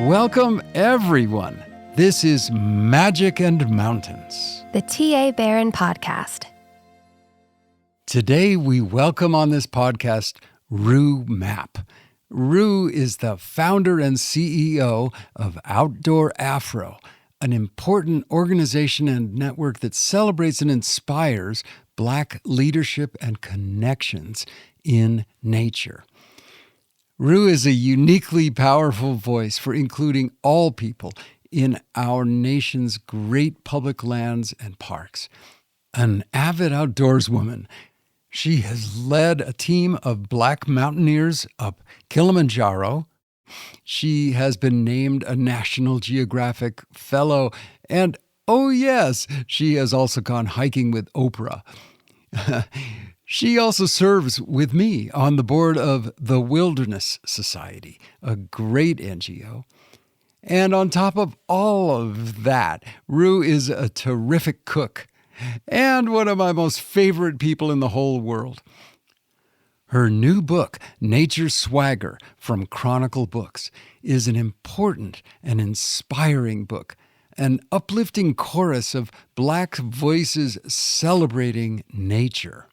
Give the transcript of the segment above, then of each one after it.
Welcome, everyone. This is Magic and Mountains, the T.A. Barron podcast. Today, we welcome on this podcast Rue Mapp. Rue is the founder and CEO of Outdoor Afro, an important organization and network that celebrates and inspires Black leadership and connections in nature. Rue is a uniquely powerful voice for including all people in our nation's great public lands and parks. An avid outdoorswoman, she has led a team of Black mountaineers up Kilimanjaro. She has been named a National Geographic Fellow, and oh yes, she has also gone hiking with Oprah. She also serves with me on the board of the Wilderness Society, a great NGO. And on top of all of that, Rue is a terrific cook and one of my most favorite people in the whole world. Her new book, Nature Swagger from Chronicle Books, is an important and inspiring book, an uplifting chorus of Black voices celebrating nature.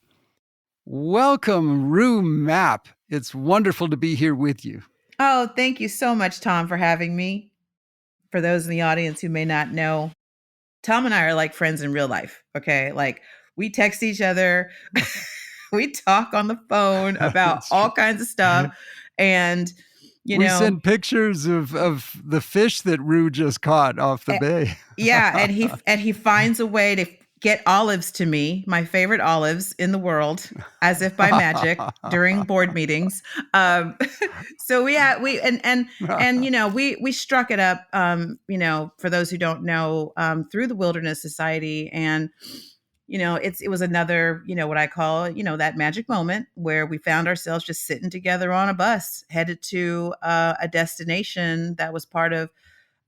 Welcome, Rue Mapp. It's wonderful to be here with you. Oh, thank you so much, Tom, for having me. For those in the audience who may not know, Tom and I are like friends in real life, okay? Like, we text each other, we talk on the phone about all kinds of stuff, and we send pictures of the fish that Rue just caught off the bay. Yeah, and he finds a way to get olives to me, my favorite olives in the world, as if by magic during board meetings. So we struck it up, for those who don't know, through the Wilderness Society. And, it was another, what I call, that magic moment where we found ourselves just sitting together on a bus headed to a destination that was part of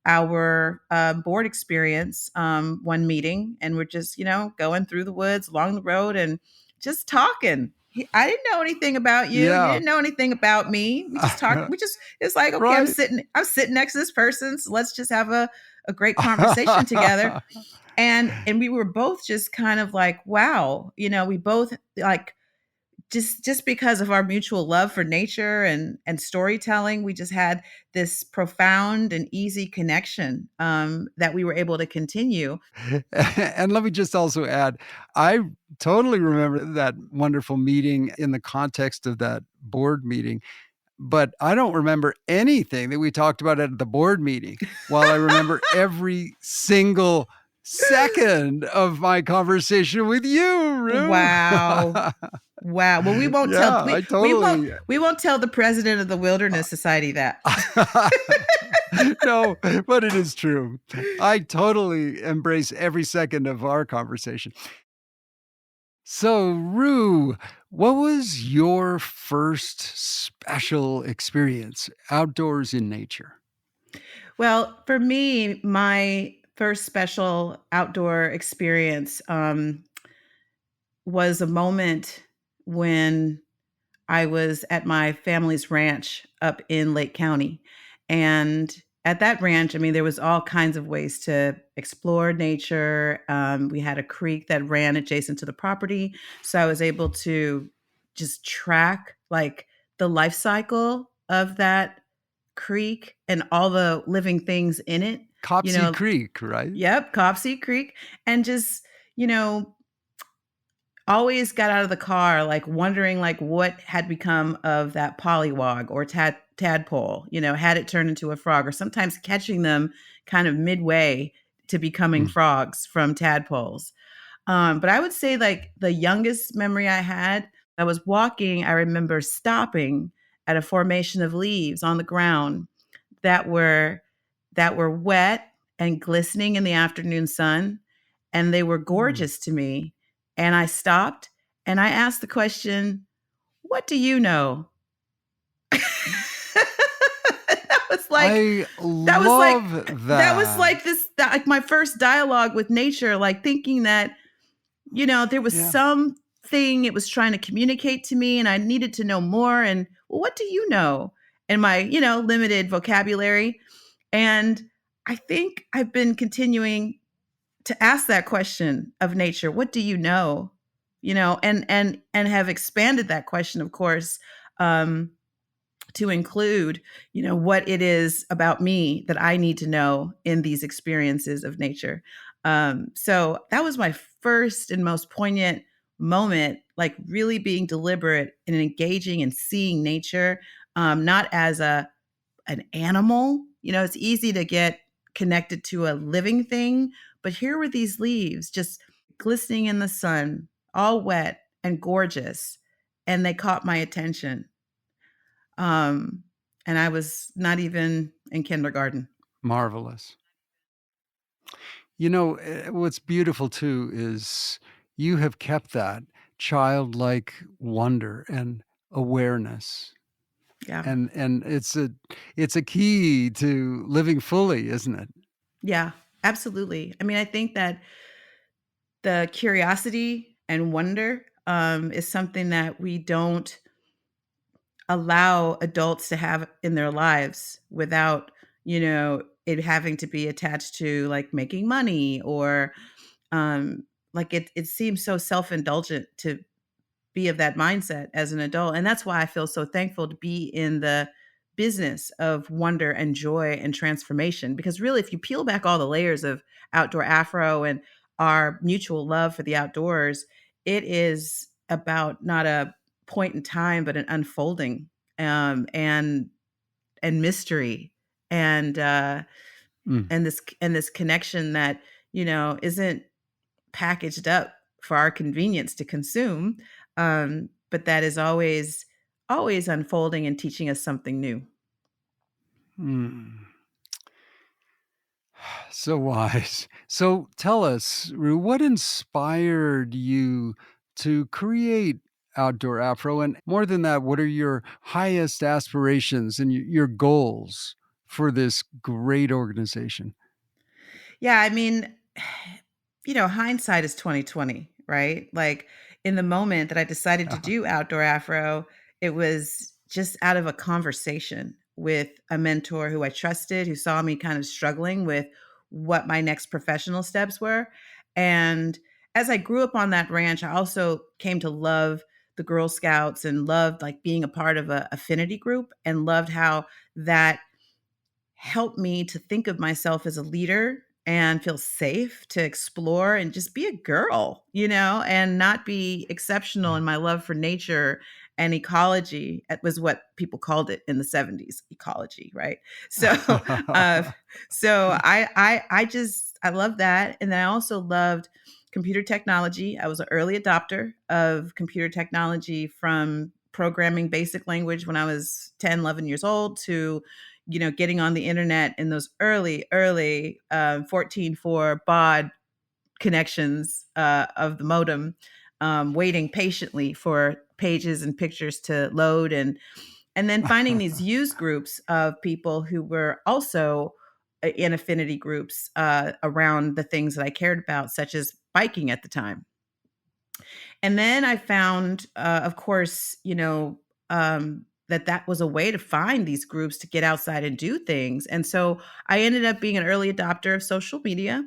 our board experience, one meeting, and we're just, going through the woods along the road and just talking. I didn't know anything about you. Yeah. You didn't know anything about me. We just talked. It's like, okay, Right. I'm sitting next to this person. So let's just have a great conversation together. And we were both just kind of like, wow, we both like, just because of our mutual love for nature and storytelling, we just had this profound and easy connection that we were able to continue. And let me just also add, I totally remember that wonderful meeting in the context of that board meeting, but I don't remember anything that we talked about at the board meeting, while I remember every single second of my conversation with you, Rue. Wow. Wow. Well, we won't we won't tell the president of the Wilderness Society that. No, but it is true. I totally embrace every second of our conversation. So, Rue, what was your first special experience outdoors in nature? Well, for me, my first special outdoor experience was a moment when I was at my family's ranch up in Lake County. And at that ranch, there was all kinds of ways to explore nature. We had a creek that ran adjacent to the property. So I was able to just track like the life cycle of that creek and all the living things in it. Copsey Creek, right? Yep, Copsey Creek. And just, always got out of the car, like wondering like what had become of that pollywog or tadpole, had it turned into a frog, or sometimes catching them kind of midway to becoming frogs from tadpoles. But I would say like the youngest memory I had, I was walking, I remember stopping at a formation of leaves on the ground that were wet and glistening in the afternoon sun. And they were gorgeous to me. And I stopped and I asked the question, what do you know? That was like my first dialogue with nature, like thinking that, there was something it was trying to communicate to me and I needed to know more. And well, what do you know? In my, limited vocabulary. And I think I've been continuing to ask that question of nature. What do you know? And have expanded that question, of course, um, to include, what it is about me that I need to know in these experiences of nature. So that was my first and most poignant moment, like really being deliberate and engaging and seeing nature, not as an animal. It's easy to get connected to a living thing, but here were these leaves just glistening in the sun, all wet and gorgeous, and they caught my attention. Um, and I was not even in kindergarten. Marvelous. What's beautiful too is you have kept that childlike wonder and awareness. Yeah. And it's a key to living fully, isn't it? Yeah, absolutely. I mean, I think that the curiosity and wonder is something that we don't allow adults to have in their lives without, it having to be attached to like making money or um, like it seems so self-indulgent to be of that mindset as an adult. And that's why I feel so thankful to be in the business of wonder and joy and transformation. Because really, if you peel back all the layers of Outdoor Afro and our mutual love for the outdoors, it is about not a point in time, but an unfolding and mystery and Mm. and this connection that isn't packaged up for our convenience to consume, but that is always unfolding and teaching us something new. Mm. So wise. So tell us, Rue, what inspired you to create Outdoor Afro? And more than that, what are your highest aspirations and your goals for this great organization? Yeah, I mean, hindsight is 2020, right? Like in the moment that I decided to Uh-huh. do Outdoor Afro, it was just out of a conversation with a mentor who I trusted, who saw me kind of struggling with what my next professional steps were. And as I grew up on that ranch, I also came to love the Girl Scouts and loved like being a part of a affinity group and loved how that helped me to think of myself as a leader and feel safe to explore and just be a girl, and not be exceptional in my love for nature and ecology. It was what people called it in the 70s, ecology, right? So, uh, so I love that, and then I also loved computer technology. I was an early adopter of computer technology from programming basic language when I was 10, 11 years old to getting on the internet in those early 14.4 baud connections of the modem, waiting patiently for pages and pictures to load, and then finding these used groups of people who were also in affinity groups around the things that I cared about, such as biking at the time. And then I found, of course, that was a way to find these groups to get outside and do things. And so I ended up being an early adopter of social media.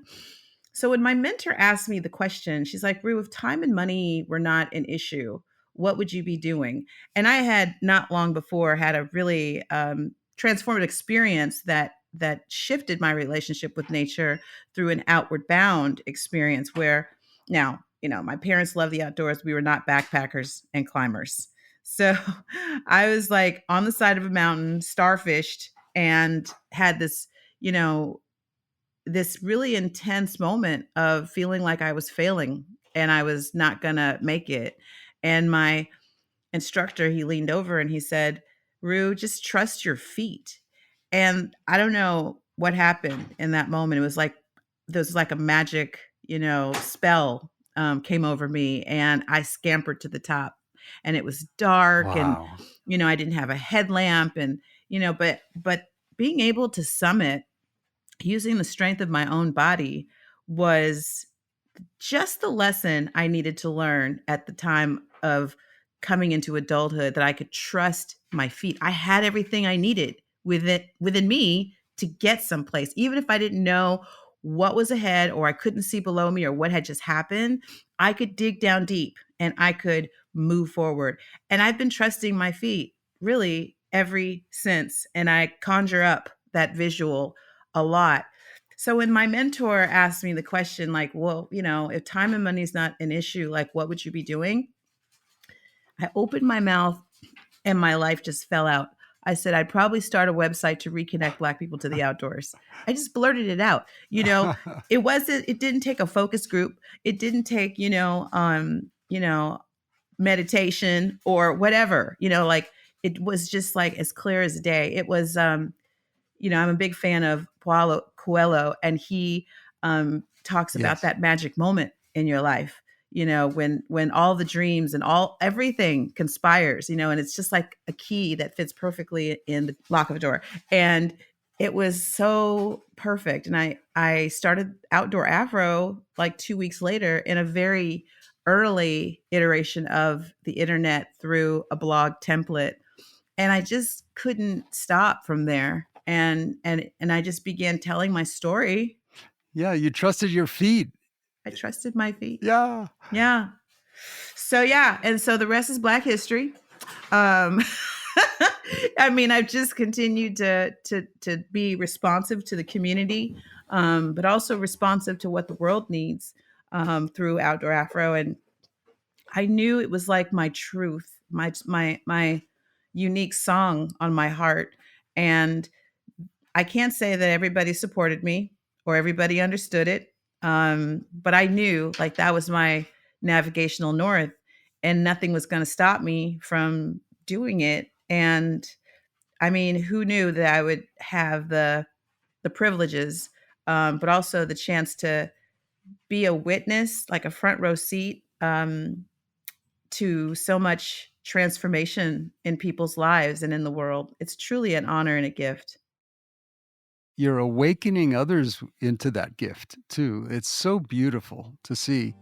So when my mentor asked me the question, she's like, Rue, if time and money were not an issue, what would you be doing? And I had not long before had a really transformative experience that shifted my relationship with nature through an outward bound experience where now, my parents love the outdoors. We were not backpackers and climbers. So I was like on the side of a mountain, starfished, and had you know, this really intense moment of feeling like I was failing and I was not going to make it. And my instructor, he leaned over and he said, Rue, just trust your feet. And I don't know what happened in that moment. It was like, there was like a magic, spell came over me and I scampered to the top and it was dark and, Wow. I didn't have a headlamp and, but being able to summit using the strength of my own body was just the lesson I needed to learn at the time of coming into adulthood, that I could trust my feet. I had everything I needed within me to get someplace, even if I didn't know what was ahead or I couldn't see below me or what had just happened. I could dig down deep and I could move forward. And I've been trusting my feet really every since. And I conjure up that visual a lot. So when my mentor asked me the question, like, well, if time and money is not an issue, like, what would you be doing? I opened my mouth and my life just fell out. I said, I'd probably start a website to reconnect Black people to the outdoors. I just blurted it out. It didn't take a focus group. It didn't take, meditation or whatever, like it was just like as clear as day. It was, I'm a big fan of Paulo Coelho, and he talks about Yes. that magic moment in your life. When all the dreams and everything conspires. And it's just like a key that fits perfectly in the lock of a door. And it was so perfect. And I started Outdoor Afro like 2 weeks later in a very early iteration of the internet through a blog template, and I just couldn't stop from there. And I just began telling my story. Yeah, you trusted your feet. I trusted my feet. Yeah. Yeah. So yeah, and so the rest is Black history. Um I mean, I've just continued to be responsive to the community, but also responsive to what the world needs through Outdoor Afro. And I knew it was like my truth, my unique song on my heart. And I can't say that everybody supported me or everybody understood it. But I knew like that was my navigational north, and nothing was going to stop me from doing it. And I mean, who knew that I would have the privileges, but also the chance to be a witness, like a front row seat, to so much transformation in people's lives and in the world. It's truly an honor and a gift. You're awakening others into that gift too. It's so beautiful to see.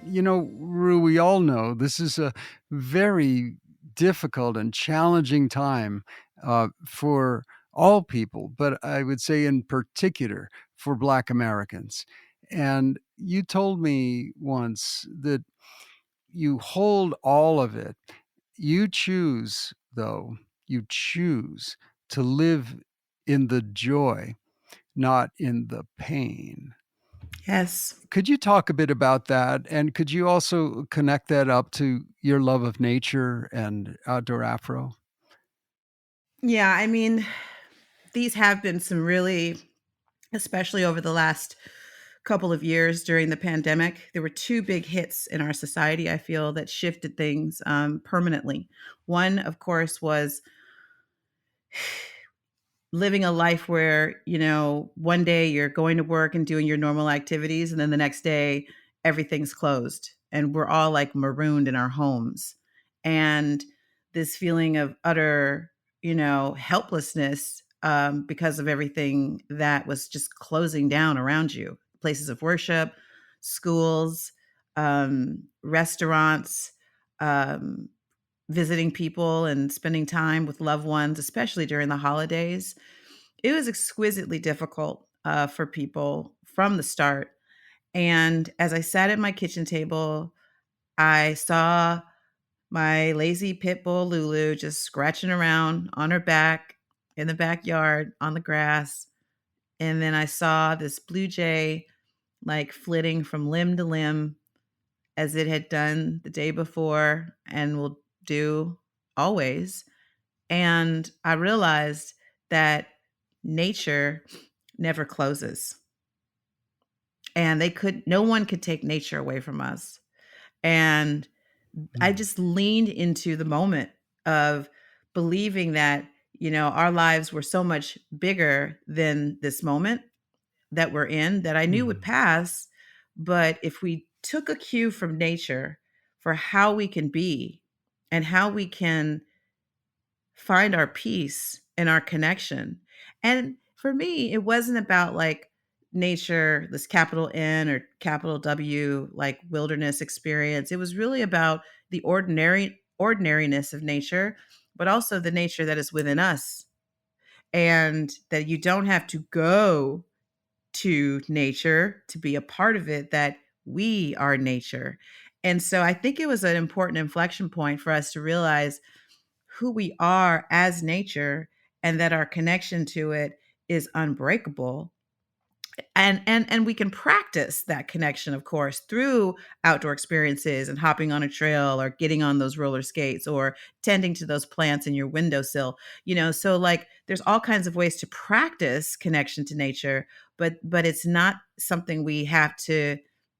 Rue, we all know this is a very difficult and challenging time for all people, but I would say in particular for Black Americans. And you told me once that you hold all of it. You choose, though, you choose to live in the joy, not in the pain. Yes. Could you talk a bit about that? And could you also connect that up to your love of nature and outdoor Afro? Yeah. I mean, these have been some really, especially over the last couple of years during the pandemic, there were two big hits in our society, I feel, that shifted things permanently. One, of course, was living a life where, one day you're going to work and doing your normal activities, and then the next day everything's closed and we're all like marooned in our homes. And this feeling of utter, helplessness because of everything that was just closing down around you, places of worship, schools, restaurants, um, visiting people and spending time with loved ones, especially during the holidays. It was exquisitely difficult for people from the start. And as I sat at my kitchen table, I saw my lazy pit bull Lulu just scratching around on her back in the backyard on the grass. And then I saw this blue jay like flitting from limb to limb as it had done the day before and will do always. And I realized that nature never closes. And no one could take nature away from us. And I Mm. just leaned into the moment of believing that, our lives were so much bigger than this moment that we're in that I knew would Mhm. pass. But if we took a cue from nature for how we can be and how we can find our peace and our connection. And for me, it wasn't about like nature, this capital N or capital W, like wilderness experience. It was really about the ordinariness of nature, but also the nature that is within us, and that you don't have to go to nature to be a part of it, that we are nature. And so I think it was an important inflection point for us to realize who we are as nature, and that our connection to it is unbreakable. And we can practice that connection, of course, through outdoor experiences and hopping on a trail or getting on those roller skates or tending to those plants in your windowsill. So like there's all kinds of ways to practice connection to nature, but it's not something we have to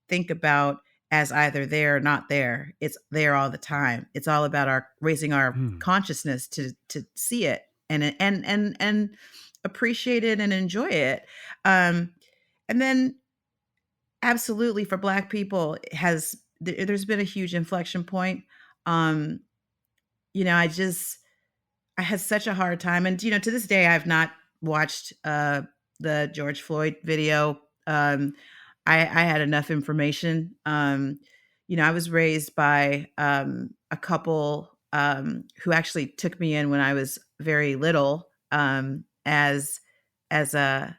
think about as either there or not there. It's there all the time. It's all about our raising our consciousness to see it and appreciate it and enjoy it. And then absolutely for Black people, there's been a huge inflection point. Um, I had such a hard time, and to this day, I've not watched the George Floyd video. I had enough information. I was raised by a couple who actually took me in when I was very little, as a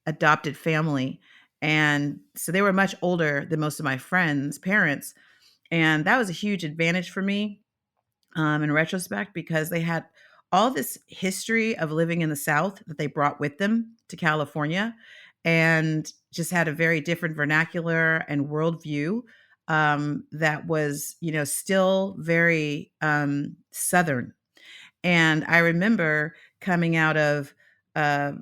adopted family, and so they were much older than most of my friends' parents, and that was a huge advantage for me, in retrospect, because they had all this history of living in the South that they brought with them to California, and just had a very different vernacular and worldview, that was, still very Southern. And I remember coming out of uh,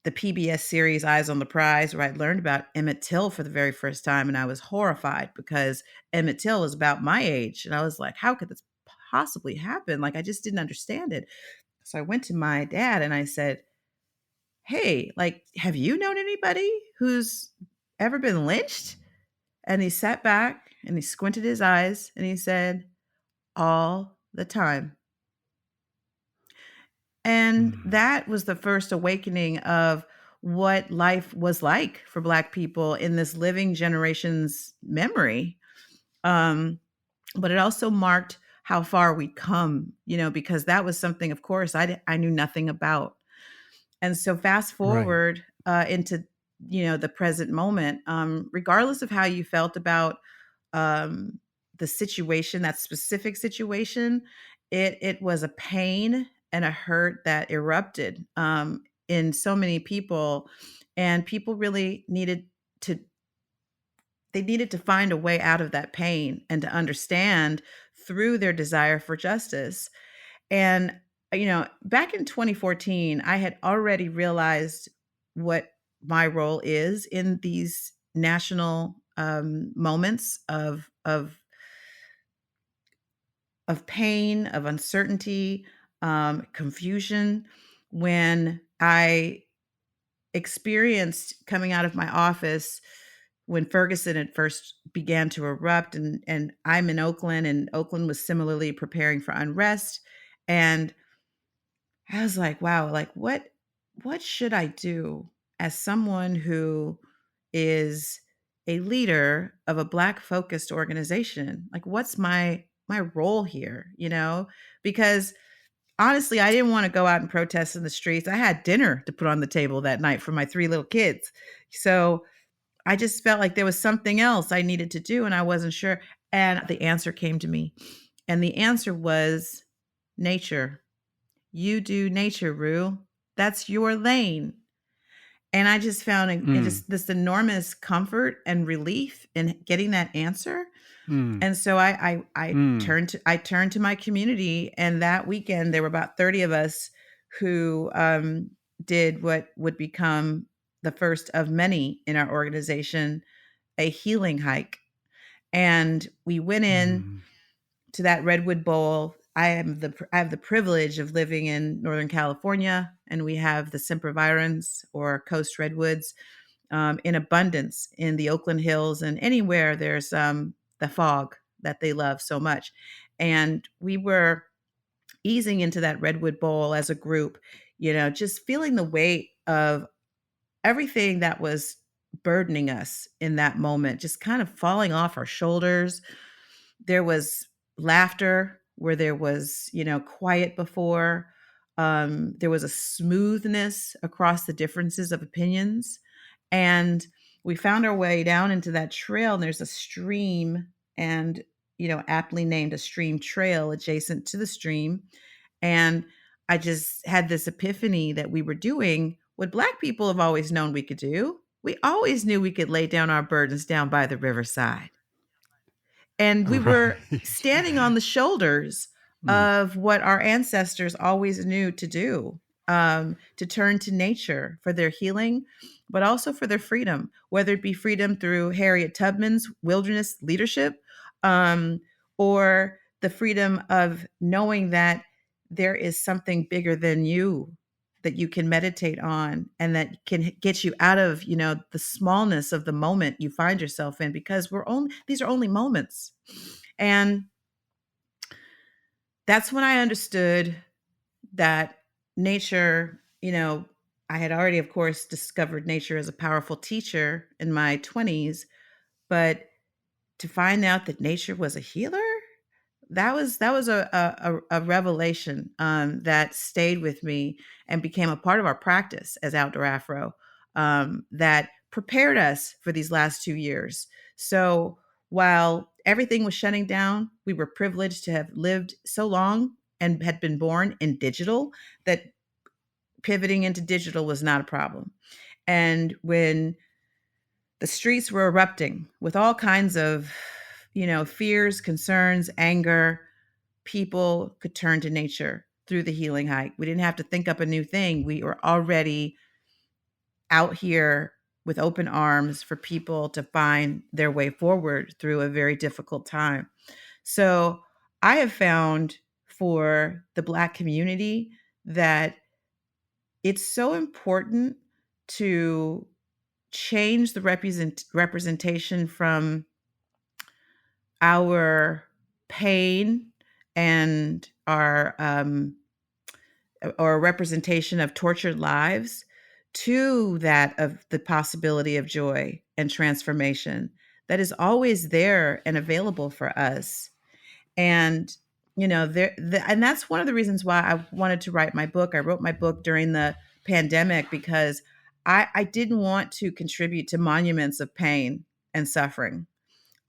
the PBS series Eyes on the Prize, where I learned about Emmett Till for the very first time. And I was horrified because Emmett Till is about my age. And I was like, how could this possibly happen? Like, I just didn't understand it. So I went to my dad and I said, hey, like, have you known anybody who's ever been lynched? And he sat back and he squinted his eyes and he said, all the time. And that was the first awakening of what life was like for Black people in this living generation's memory. But it also marked how far we'd come, because that was something, of course, I knew nothing about. And so fast Right. forward into, the present moment, regardless of how you felt about um, the situation, that specific situation, it was a pain and a hurt that erupted in so many people, and people really to needed to find a way out of that pain and to understand through their desire for justice. And back in 2014, I had already realized what my role is in these national moments of pain, of uncertainty, confusion. When I experienced coming out of my office when Ferguson had first began to erupt, and I'm in Oakland, and Oakland was similarly preparing for unrest, and I was like, wow, like what should I do as someone who is a leader of a Black focused organization? Like, what's my role here, Because honestly, I didn't want to go out and protest in the streets. I had dinner to put on the table that night for my 3 little kids. So I just felt like there was something else I needed to do and I wasn't sure. And the answer came to me. And the answer was nature. You do nature, Rue. That's your lane. And I just found just this enormous comfort and relief in getting that answer. And so I turned to my community, and that weekend there were about 30 of us who did what would become the first of many in our organization, a healing hike. And we went in to that redwood bowl. I have the privilege of living in Northern California, and we have the sempervirens or coast redwoods in abundance in the Oakland Hills and anywhere there's the fog that they love so much. And we were easing into that redwood bowl as a group, just feeling the weight of everything that was burdening us in that moment, just kind of falling off our shoulders. There was laughter where there was, quiet before. There was a smoothness across the differences of opinions. And we found our way down into that trail, and there's a stream, and, aptly named a stream trail adjacent to the stream. And I just had this epiphany that we were doing what Black people have always known we could do. We always knew we could lay down our burdens down by the riverside. And we were Right. standing on the shoulders Mm. of what our ancestors always knew to do, to turn to nature for their healing, but also for their freedom, whether it be freedom through Harriet Tubman's wilderness leadership, um, or the freedom of knowing that there is something bigger than you that you can meditate on and that can get you out of, the smallness of the moment you find yourself in, because these are only moments. And that's when I understood that nature, I had already, of course, discovered nature as a powerful teacher in my 20s, but to find out that nature was a healer, that was a revelation, that stayed with me and became a part of our practice as Outdoor Afro, that prepared us for these last 2 years. So while everything was shutting down, we were privileged to have lived so long and had been born in digital that pivoting into digital was not a problem. And when the streets were erupting with all kinds of, fears, concerns, anger, people could turn to nature through the healing hike. We didn't have to think up a new thing. We were already out here with open arms for people to find their way forward through a very difficult time. So I have found for the Black community that it's so important to change the representation from our pain and our or a representation of tortured lives to that of the possibility of joy and transformation that is always there and available for us. And and that's one of the reasons why I wanted to write my book. I wrote my book during the pandemic because I didn't want to contribute to monuments of pain and suffering.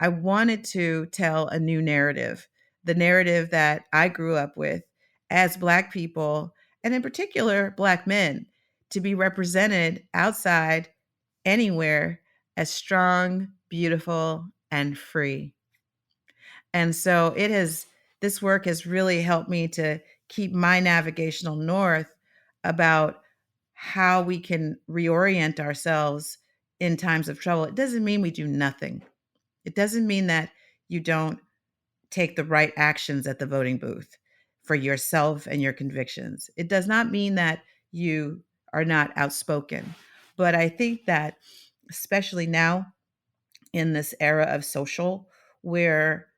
I wanted to tell a new narrative, the narrative that I grew up with as Black people, and in particular, Black men, to be represented outside anywhere as strong, beautiful, and free. And so this work has really helped me to keep my navigational north about how we can reorient ourselves in times of trouble. It doesn't mean we do nothing. It doesn't mean that you don't take the right actions at the voting booth for yourself and your convictions. It does not mean that you are not outspoken. But I think that, especially now in this era of social, where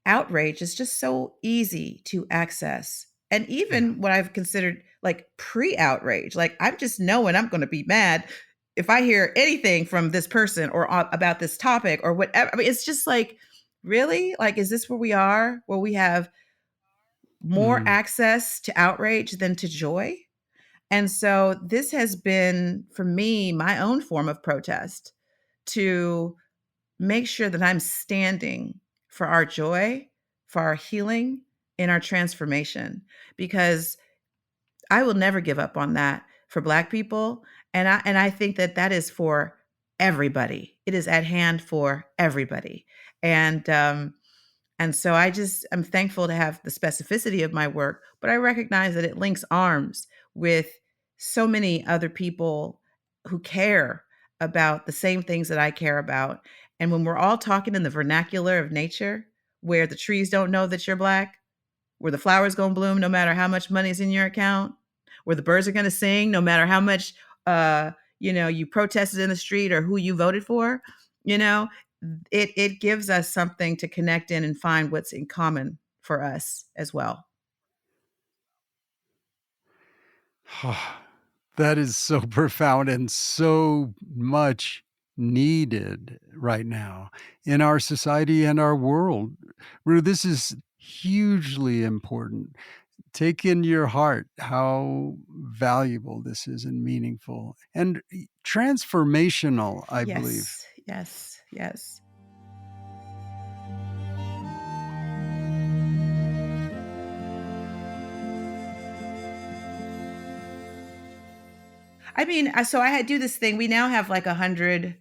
outrage is just so easy to access. And Yeah. even what I've considered like pre outrage, like I'm just knowing I'm going to be mad if I hear anything from this person or about this topic or whatever. I mean, it's just like, really? Like, is this where we are, where we have more Mm. access to outrage than to joy? And so this has been, for me, my own form of protest to make sure that I'm standing for our joy, for our healing, in our transformation, because I will never give up on that for Black people. And I think that that is for everybody. It is at hand for everybody. And and so I'm thankful to have the specificity of my work, but I recognize that it links arms with so many other people who care about the same things that I care about. And when we're all talking in the vernacular of nature, where the trees don't know that you're Black, where the flowers going to bloom no matter how much money's in your account, where the birds are going to sing no matter how much you protested in the street or who you voted for, you know, it gives us something to connect in and find what's in common for us as well. That is so profound and so much needed right now in our society and our world. Rue, this is hugely important. Take in your heart how valuable this is and meaningful and transformational, I believe. Yes, yes, yes. I mean, so I do this thing. We now have like 100,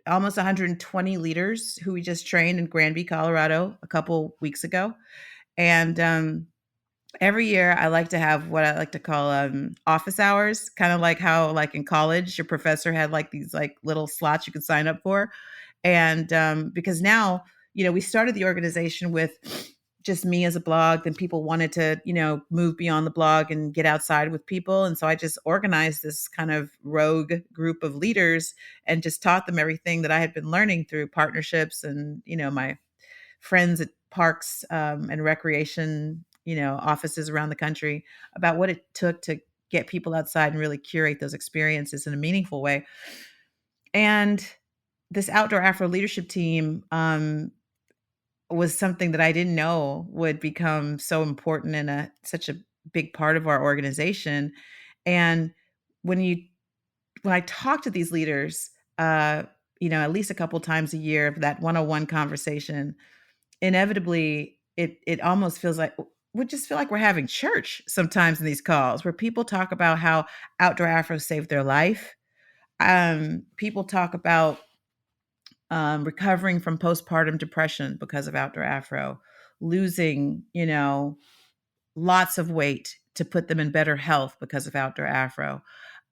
almost 120 leaders who we just trained in Granby, Colorado a couple weeks ago. And every year I like to have what I like to call office hours, kind of like how like in college your professor had like these like little slots you could sign up for. And because now, we started the organization with just me as a blog, then people wanted to, move beyond the blog and get outside with people. And so I just organized this kind of rogue group of leaders and just taught them everything that I had been learning through partnerships and, my friends at parks and recreation, offices around the country about what it took to get people outside and really curate those experiences in a meaningful way. And this outdoor Afro leadership team was something that I didn't know would become so important and such a big part of our organization. And when you when I talk to these leaders, at least a couple times a year, that one-on-one conversation, inevitably it almost feels like we just feel like we're having church sometimes in these calls where people talk about how outdoor Afro saved their life. People talk about recovering from postpartum depression because of outdoor Afro, losing, lots of weight to put them in better health because of outdoor Afro,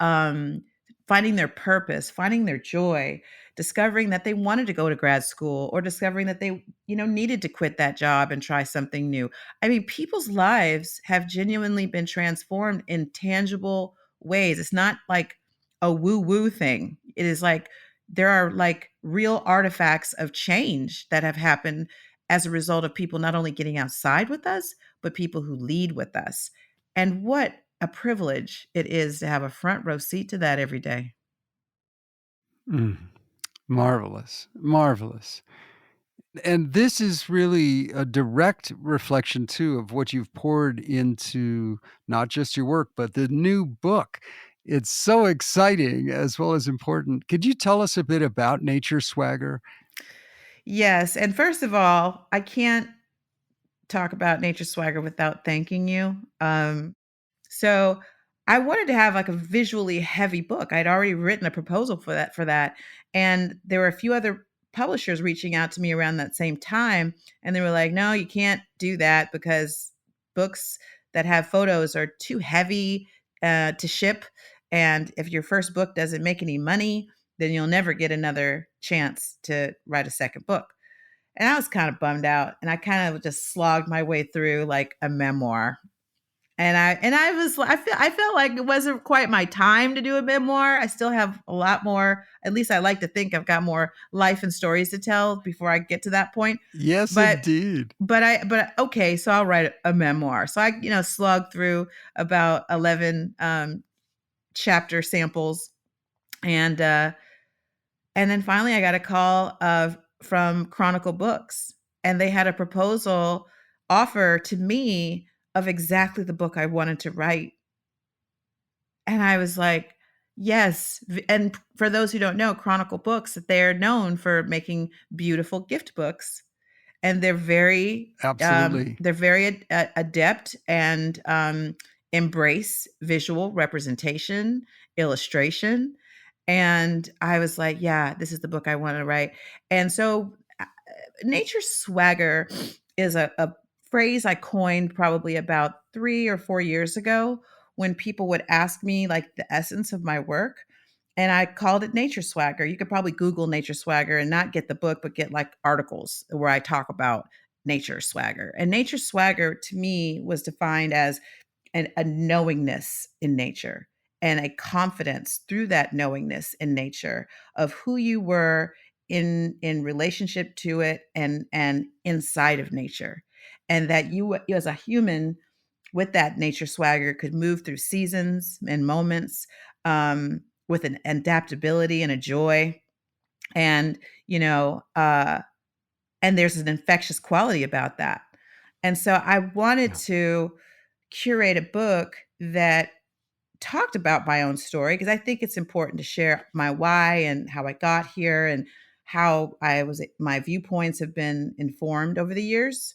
um, finding their purpose, finding their joy, discovering that they wanted to go to grad school or discovering that they, needed to quit that job and try something new. I mean, people's lives have genuinely been transformed in tangible ways. It's not like a woo woo thing. It is like there are like real artifacts of change that have happened as a result of people not only getting outside with us, but people who lead with us. And what a privilege it is to have a front row seat to that every day. Mm, marvelous, marvelous. And this is really a direct reflection too of what you've poured into not just your work, but the new book. It's so exciting as well as important. Could you tell us a bit about Nature Swagger? Yes. And first of all, I can't talk about Nature Swagger without thanking you. So I wanted to have like a visually heavy book. I'd already written a proposal for that. And there were a few other publishers reaching out to me around that same time. And they were like, no, you can't do that because books that have photos are too heavy to ship. And if your first book doesn't make any money, then you'll never get another chance to write a second book. And I was kind of bummed out. And I kind of just slogged my way through like a memoir. I felt like it wasn't quite my time to do a memoir. I still have a lot more. At least I like to think I've got more life and stories to tell before I get to that point. Yes, But indeed. but okay, so I'll write a memoir. So I slugged through about 11 chapter samples, and and then finally I got a call from Chronicle Books, and they had a proposal offer to me of exactly the book I wanted to write. And I was like, yes. And for those who don't know, Chronicle Books, they're known for making beautiful gift books. And Absolutely. they're very adept and embrace visual representation, illustration. And I was like, yeah, this is the book I want to write. And so Nature Swagger is a phrase I coined probably about 3 or 4 years ago when people would ask me like the essence of my work. And I called it Nature Swagger. You could probably Google Nature Swagger and not get the book, but get like articles where I talk about Nature Swagger. And Nature Swagger to me was defined as a knowingness in nature and a confidence through that knowingness in nature of who you were in relationship to it and inside of nature, and that you as a human with that nature swagger could move through seasons and moments with an adaptability and a joy And, you know, and there's an infectious quality about that. And so I wanted Yeah. to curate a book that talked about my own story, because I think it's important to share my why and how I got here, and how my viewpoints have been informed over the years.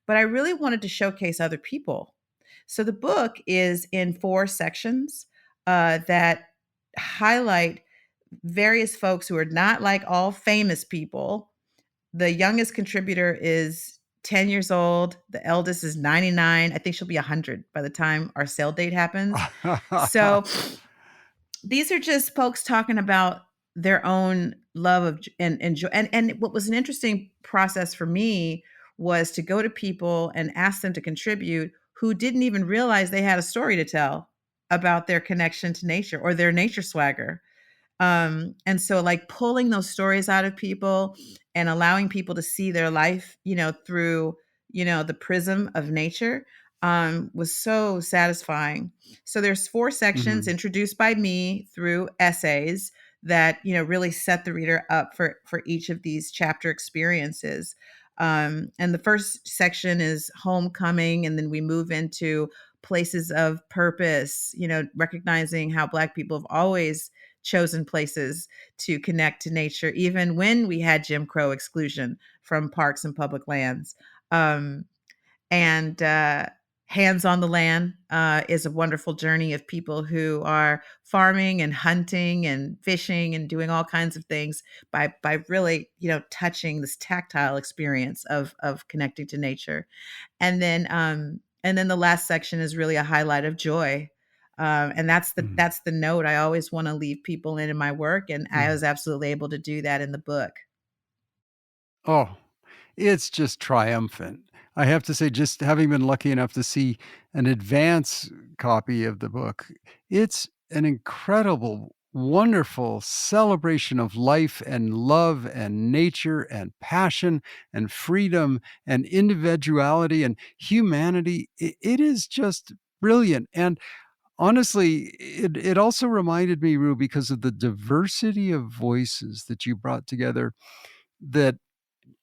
But I really wanted to showcase other people. So the book is in 4 sections that highlight various folks who are not like all famous people. The youngest contributor is 10 years old. The eldest is 99. I think she'll be 100 by the time our sale date happens. So these are just folks talking about their own love of and joy. And what was an interesting process for me was to go to people and ask them to contribute who didn't even realize they had a story to tell about their connection to nature or their nature swagger. And so like pulling those stories out of people and allowing people to see their life, through, the prism of nature, was so satisfying. So there's 4 sections Mhm. introduced by me through essays that, really set the reader up for each of these chapter experiences. And the first section is homecoming, and then we move into places of purpose, recognizing how Black people have always chosen places to connect to nature, even when we had Jim Crow exclusion from parks and public lands. And Hands on the Land is a wonderful journey of people who are farming and hunting and fishing and doing all kinds of things by really, touching this tactile experience of connecting to nature. And then the last section is really a highlight of joy. And that's the Mhm. that's the note I always want to leave people in my work, and I was Mhm. absolutely able to do that in the book. Oh, it's just triumphant. I have to say, just having been lucky enough to see an advance copy of the book, it's an incredible, wonderful celebration of life and love and nature and passion and freedom and individuality and humanity. It is just brilliant. And honestly, it also reminded me, Rue, because of the diversity of voices that you brought together, that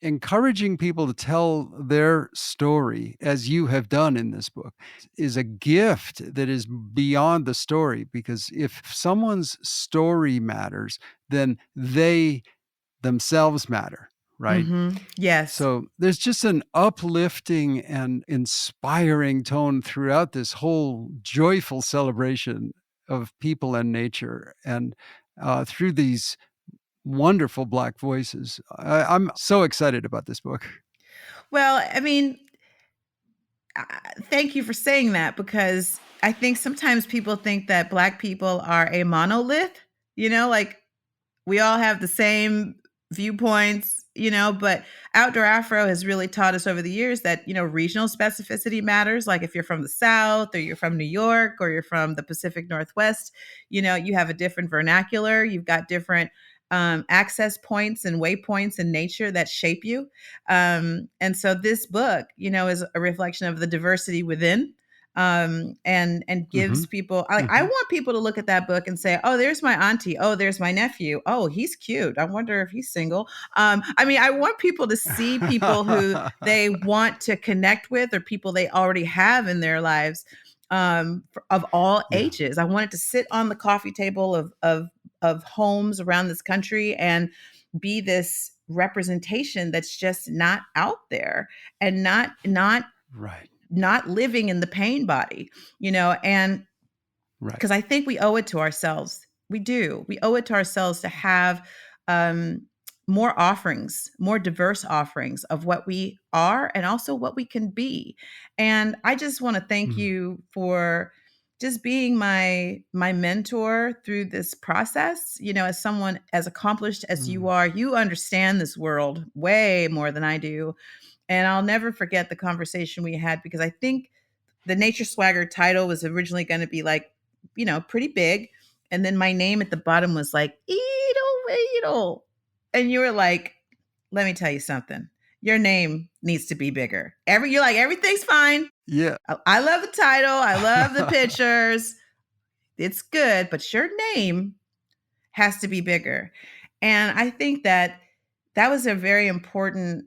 encouraging people to tell their story, as you have done in this book, is a gift that is beyond the story. Because if someone's story matters, then they themselves matter, right? Yes. So there's just an uplifting and inspiring tone throughout this whole joyful celebration of people and nature, and through these wonderful Black voices. I'm so excited about this book. Well, I mean, thank you for saying that, because I think sometimes people think that Black people are a monolith, like we all have the same viewpoints, but Outdoor Afro has really taught us over the years that, regional specificity matters. Like if you're from the South, or you're from New York, or you're from the Pacific Northwest, you have a different vernacular. You've got different access points and waypoints in nature that shape you. And so this book, is a reflection of the diversity within, and gives Mhm, people, I mhm. want people to look at that book and say, oh, there's my auntie, oh, there's my nephew, oh, he's cute, I wonder if he's single. I mean, I want people to see people who they want to connect with, or people they already have in their lives, of all Yeah, ages. I want it to sit on the coffee table of homes around this country and be this representation that's just not out there, and right, not living in the pain body, and right. because I think we owe it to ourselves. We do. We owe it to ourselves to have um, more offerings, more diverse offerings of what we are and also what we can be. And I just want to thank Mhm, you for just being my mentor through this process. As someone as accomplished as you mm, are, you understand this world way more than I do. And I'll never forget the conversation we had, because I think the Nature Swagger title was originally going to be like, pretty big. And then my name at the bottom was like, Edel Wedel. And you were like, let me tell you something. Your name needs to be bigger. You're like, everything's fine. yeah. I love the title. I love the pictures. It's good, but your name has to be bigger. And I think that that was a very important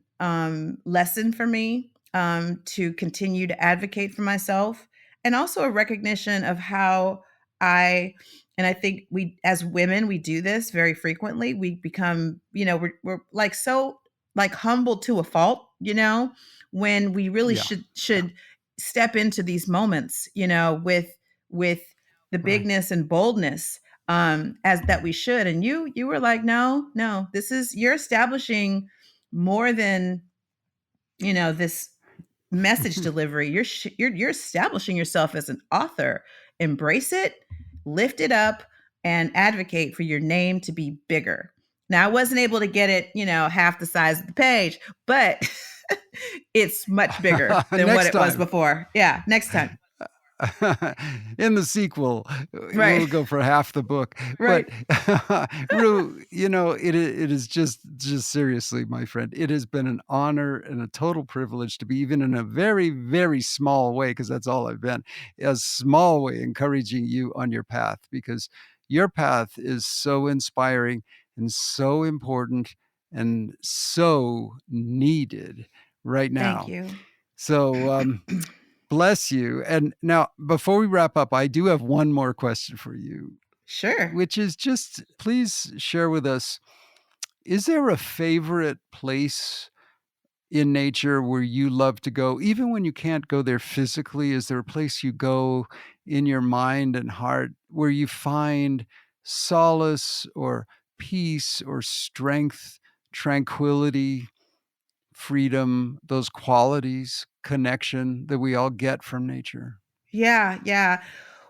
lesson for me, to continue to advocate for myself, and also a recognition of how I, and I think we as women, we do this very frequently. We become, we're like so like humble to a fault, when we really Yeah. Yeah. should step into these moments, with the Right. bigness and boldness, as that we should. And you were like, no, no, this is, you're establishing more than, this message delivery. You're establishing yourself as an author. Embrace it, lift it up, and advocate for your name to be bigger. Now, I wasn't able to get it, half the size of the page, but it's much bigger than what Next it was time. before. Yeah, next time. In the sequel, Right. we'll go for half the book. But Right. Rue, it is just seriously, my friend, it has been an honor and a total privilege to be, even in a very, very small way, because that's all I've been, a small way, encouraging you on your path, because your path is so inspiring and so important and so needed right Thank now. you. So, bless you. And now, before we wrap up, I do have one more question for you, Sure. which is just please share with us, is there a favorite place in nature where you love to go, even when you can't go there physically? Is there a place you go in your mind and heart where you find solace or peace or strength, tranquility, freedom, those qualities, connection that we all get from nature? Yeah, yeah.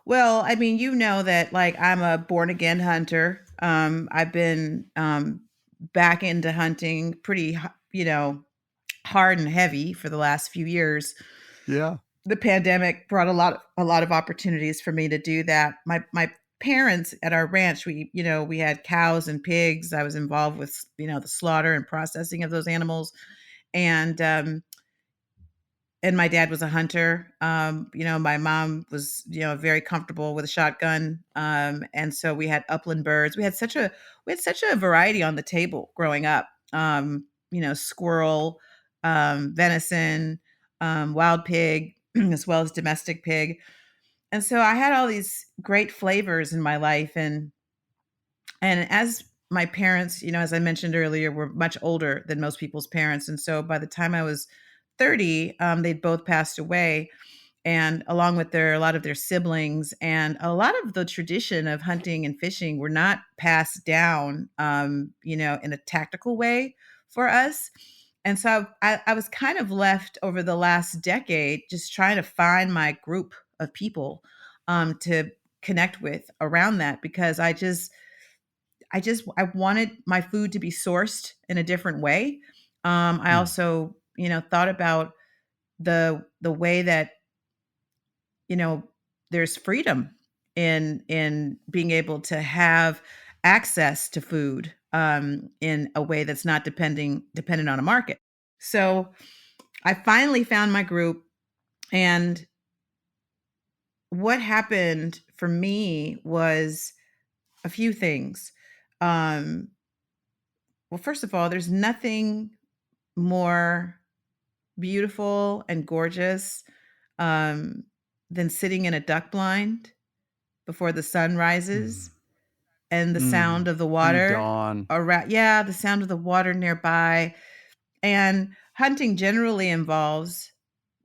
Well, I mean, that, like, I'm a born again hunter. I've been back into hunting pretty, hard and heavy for the last few years. Yeah. The pandemic brought a lot of opportunities for me to do that. My parents at our ranch, we had cows and pigs. I was involved with, the slaughter and processing of those animals, and my dad was a hunter. My mom was, very comfortable with a shotgun. And so we had upland birds. We had such a variety on the table growing up. Squirrel, venison, wild pig, as well as domestic pig. And so I had all these great flavors in my life. And as my parents, as I mentioned earlier, were much older than most people's parents. And so by the time I was 30, they'd both passed away, and along with a lot of their siblings, and a lot of the tradition of hunting and fishing were not passed down, in a tactical way for us. And so I was kind of left over the last decade just trying to find my group of people, to connect with around that, because I wanted my food to be sourced in a different way. I Mm, also, thought about the way that, you know there's freedom in being able to have access to food, in a way that's not dependent on a market. So I finally found my group, and what happened for me was a few things. Um, well, first of all, there's nothing more beautiful and gorgeous, um, than sitting in a duck blind before the sun rises, mm, and the sound of the and the water dawn. around, yeah, the sound of the water nearby. And hunting generally involves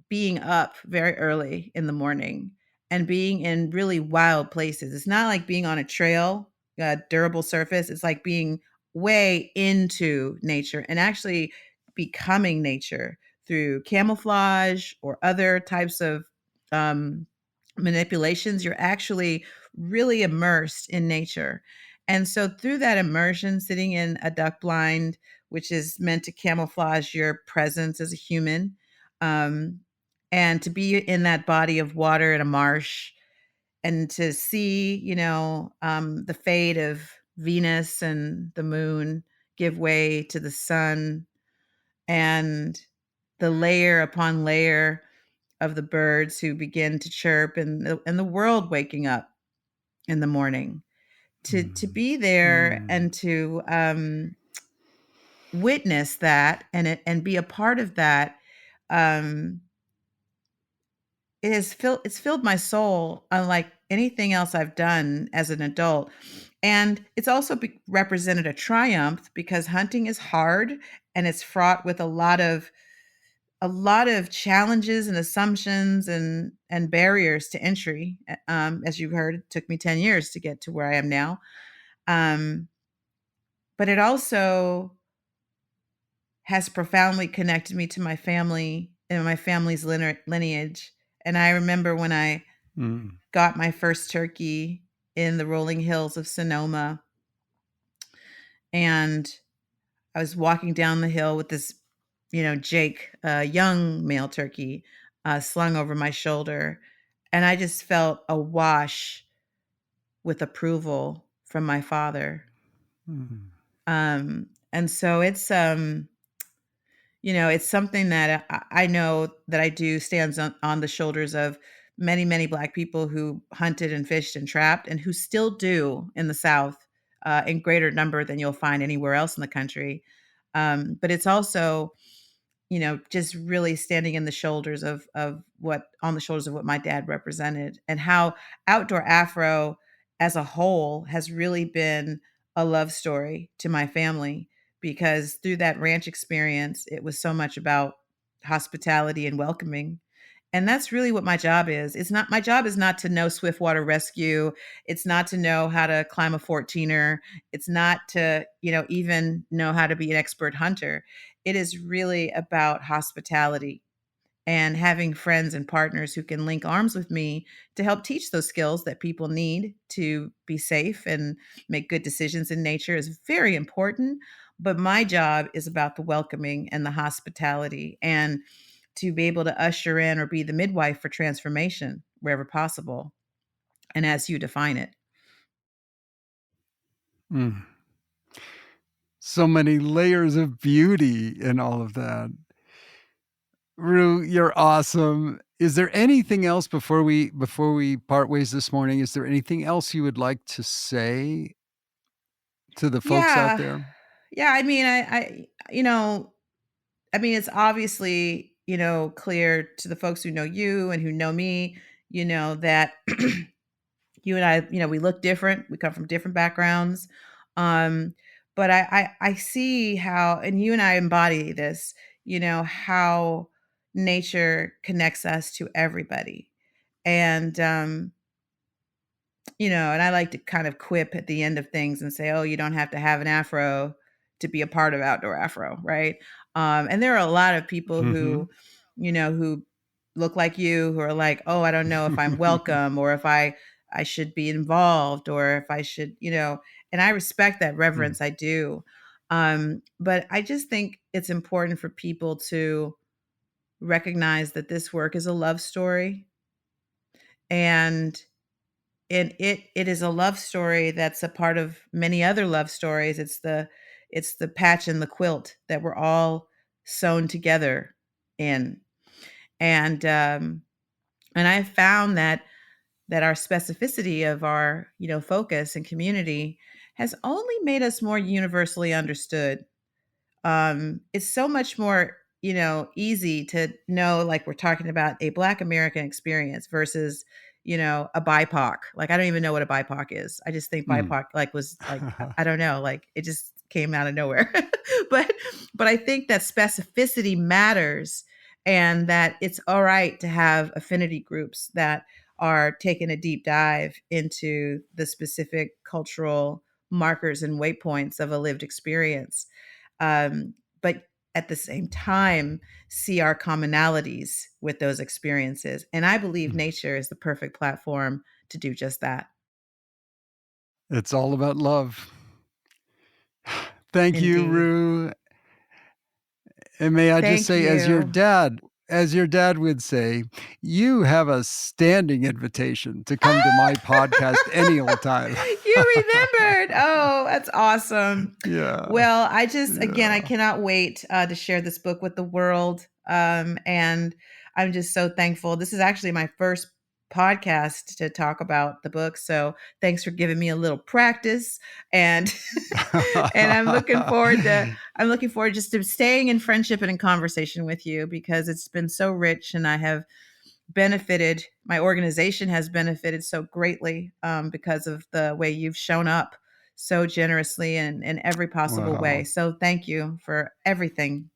being up very early in the morning and being in really wild places. It's not like being on a trail, a durable surface. It's like being way into nature and actually becoming nature through camouflage or other types of, um, manipulations. You're actually really immersed in nature. And so, through that immersion, sitting in a duck blind, which is meant to camouflage your presence as a human, um, and to be in that body of water in a marsh, and to see, the fate of Venus and the moon give way to the sun, and the layer upon layer of the birds who begin to chirp, and the world waking up in the morning. to be there and to witness that and be a part of that. um it's filled my soul unlike anything else I've done as an adult. And it's also represented a triumph because hunting is hard and it's fraught with a lot of challenges and assumptions and barriers to entry. As you heard, it took me 10 years to get to where I am now. um, but it also has profoundly connected me to my family and my family's lineage. And I remember when I got my first turkey in the rolling hills of Sonoma, and I was walking down the hill with this, Jake, a young male turkey, slung over my shoulder, and I just felt awash with approval from my father. And so it's something that I know that I do stands on the shoulders of many, many Black people who hunted and fished and trapped, and who still do in the South, in greater number than you'll find anywhere else in the country. But it's also, just really standing in the shoulders of what on the shoulders of what my dad represented, and how Outdoor Afro as a whole has really been a love story to my family, because through that ranch experience, it was so much about hospitality and welcoming. And that's really what my job is. My job is not to know swiftwater rescue. It's not to know how to climb a 14er. It's not to, even know how to be an expert hunter. It is really about hospitality and having friends and partners who can link arms with me to help teach those skills that people need to be safe and make good decisions in nature is very important. But my job is about the welcoming and the hospitality, and to be able to usher in or be the midwife for transformation wherever possible and as you define it. So many layers of beauty in all of that. Rue, you're awesome. Is there anything else before we part ways this morning? Is there anything else you would like to say to the folks out Yeah. there? Yeah. I mean, it's obviously, clear to the folks who know you and who know me, that you and I, we look different. We come from different backgrounds. Um, but I see how, and you and I embody this, how nature connects us to everybody. And, and I like to kind of quip at the end of things and say, oh, you don't have to have an afro to be a part of Outdoor Afro, right? And there are a lot of people who, who look like you, who are like, oh, I don't know if I'm welcome, or if I should be involved, or if I should, and I respect that reverence. I do. But I just think it's important for people to recognize that this work is a love story, and it is a love story that's a part of many other love stories. It's the patch in the quilt that we're all sewn together in. And I found that our specificity of our, focus and community has only made us more universally understood. It's so much more, easy to know, like, we're talking about a Black American experience versus, a BIPOC. Like, I don't even know what a BIPOC is. I just think BIPOC, like, was like, I don't know, like, it just came out of nowhere. but I think that specificity matters, and that it's all right to have affinity groups that are taking a deep dive into the specific cultural markers and waypoints of a lived experience. But at the same time, see our commonalities with those experiences. And I believe nature is the perfect platform to do just that. It's all about love. Thank you, Indeed. Rue. And may I just Thank say, as your you. dad would say, you have a standing invitation to come to my podcast any old time. You remembered. Oh, that's awesome. Yeah. Well, again, I cannot wait to share this book with the world. And I'm just so thankful. This is actually my first podcast to talk about the book. So thanks for giving me a little practice, and and I'm looking forward just to staying in friendship and in conversation with you, because it's been so rich, and I have benefited. My organization has benefited so greatly because of the way you've shown up so generously and in every possible way. Wow. So thank you for everything.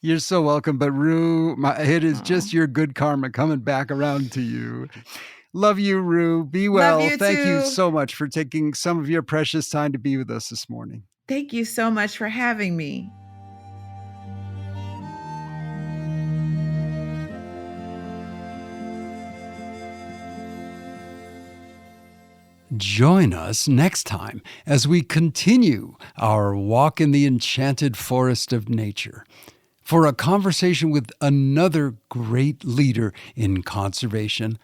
You're so welcome. But Rue, it is Aw. just your good karma coming back around to you. Love you, Rue. Be Love well. you Thank you too. so much for taking some of your precious time to be with us this morning. Thank you so much for having me. Join us next time as we continue our walk in the enchanted forest of nature for a conversation with another great leader in conservation,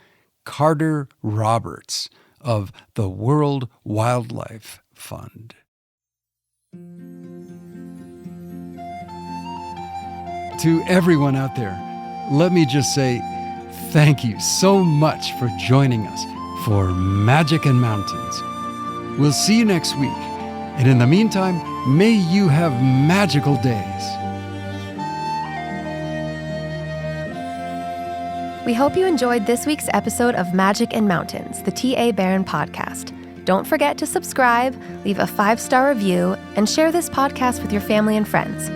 Carter Roberts of the World Wildlife Fund. To everyone out there, let me just say thank you so much for joining us for Magic and Mountains. We'll see you next week, and in the meantime, may you have magical days. We hope you enjoyed this week's episode of Magic and Mountains, the T.A. Barron podcast. Don't forget to subscribe, leave a 5-star review, and share this podcast with your family and friends.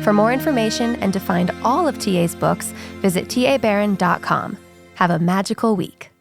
For more information and to find all of T.A.'s books, visit tabarron.com. Have a magical week.